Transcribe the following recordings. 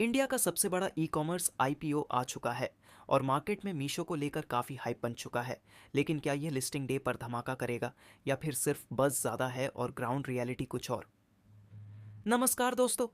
India का सबसे बड़ा ई कॉमर्स आईपीओ आ चुका है और मार्केट में मीशो को लेकर काफ़ी हाइप बन चुका है। लेकिन क्या यह लिस्टिंग डे पर धमाका करेगा या फिर सिर्फ बज़ ज़्यादा है और ग्राउंड रियलिटी कुछ और। नमस्कार दोस्तों,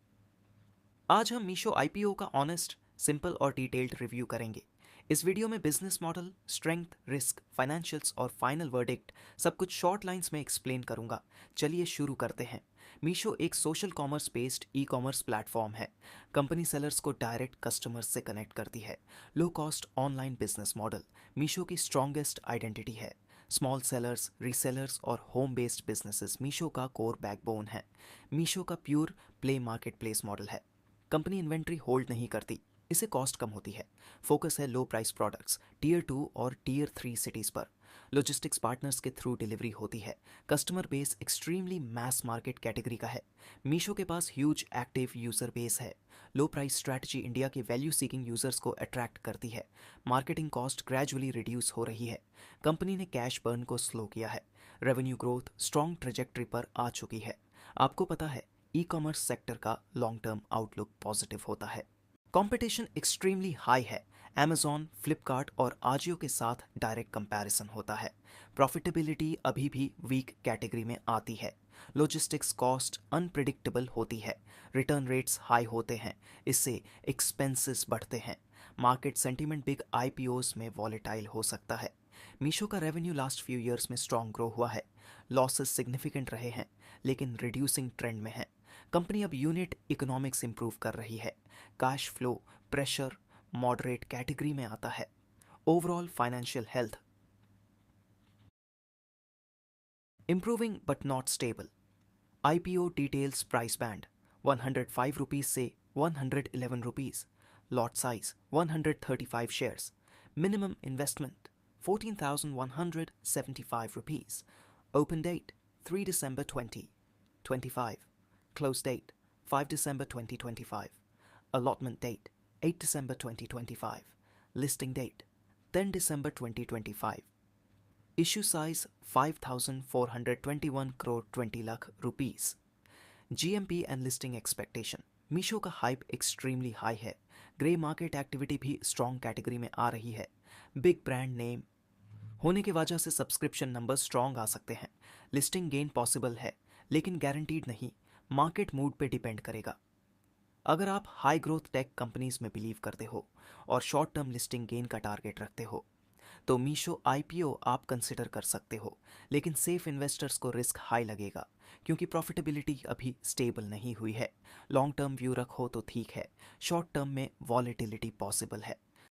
आज हम मीशो आईपीओ का ऑनेस्ट, सिंपल और डिटेल्ड रिव्यू करेंगे। इस वीडियो में business model, strength, risk, financials और फाइनल वर्डिक्ट सब कुछ शॉर्ट लाइंस में एक्सप्लेन करूंगा। चलिए शुरू करते हैं। मीशो एक social commerce based e commerce platform है। कंपनी सेलर्स को डायरेक्ट कस्टमर्स से कनेक्ट करती है। Low cost online business model Meesho की स्ट्रॉन्गेस्ट आइडेंटिटी है। स्मॉल सेलर्स, रीसेलर्स और होम बेस्ड बिजनेसेस मीशो का कोर बैकबोन है। मीशो का pure play market place model है। कंपनी इन्वेंट्री होल्ड नहीं करती, इससे कॉस्ट कम होती है। फोकस है लो प्राइस प्रोडक्ट्स, टीयर 2 और टीयर 3 सिटीज़ पर। लॉजिस्टिक्स पार्टनर्स के थ्रू डिलीवरी होती है। Customer base extremely mass market category का है। मीशो के पास ह्यूज एक्टिव यूजर बेस है। लो प्राइस स्ट्रैटेजी इंडिया के वैल्यू सीकिंग यूजर्स को अट्रैक्ट करती है। मार्केटिंग कॉस्ट ग्रेजुअली रिड्यूस हो रही है। कंपनी ने कैश बर्न को स्लो किया है। रेवेन्यू ग्रोथ स्ट्रॉन्ग ट्रेजेक्ट्री पर आ चुकी है। आपको पता है ई कॉमर्स सेक्टर का लॉन्ग टर्म आउटलुक पॉजिटिव होता है। कंपटीशन एक्सट्रीमली हाई है। Amazon, फ्लिपकार्ट और आजियो के साथ डायरेक्ट कंपैरिजन होता है। प्रॉफिटेबिलिटी अभी भी वीक कैटेगरी में आती है। लॉजिस्टिक्स कॉस्ट अनप्रिडिक्टेबल होती है। रिटर्न रेट्स हाई होते हैं, इससे एक्सपेंसेस बढ़ते हैं। मार्केट सेंटीमेंट बिग आईपीओस में वॉलेटाइल हो सकता है। मीशो का रेवेन्यू लास्ट फ्यू ईयर्स में स्ट्रॉन्ग ग्रो हुआ है। लॉसेस सिग्निफिकेंट रहे हैं, लेकिन रिड्यूसिंग ट्रेंड में है। कंपनी अब यूनिट इकोनॉमिक्स इंप्रूव कर रही है। Cash flow pressure moderate category में आता है। Overall financial health improving but not stable. IPO details price band 105 rupees से 111 rupees. Lot size 135 shares. Minimum investment 14,175 rupees. Open date 3 December 2025. Close date 5 December 2025. Allotment date 8 December 2025. Listing date 10 December 2025. Issue size 5,421 crore 20 lakh rupees. GMP and listing expectation. Meesho का hype extremely high है। Grey market activity भी strong category में आ रही है। Big brand name होने की वजह से सब्सक्रिप्शन नंबर स्ट्रॉन्ग आ सकते हैं। लिस्टिंग गेन पॉसिबल है, लेकिन गारंटीड नहीं। मार्केट मूड पे डिपेंड करेगा। अगर आप हाई ग्रोथ टेक कंपनीज में बिलीव करते हो और शॉर्ट टर्म लिस्टिंग गेन का टारगेट रखते हो तो मीशो आईपीओ आप कंसिडर कर सकते हो। लेकिन सेफ इन्वेस्टर्स को रिस्क हाई लगेगा, क्योंकि प्रॉफिटेबिलिटी अभी स्टेबल नहीं हुई है। लॉन्ग टर्म व्यू रखो तो ठीक है, शॉर्ट टर्म में वॉलेटिलिटी पॉसिबल है।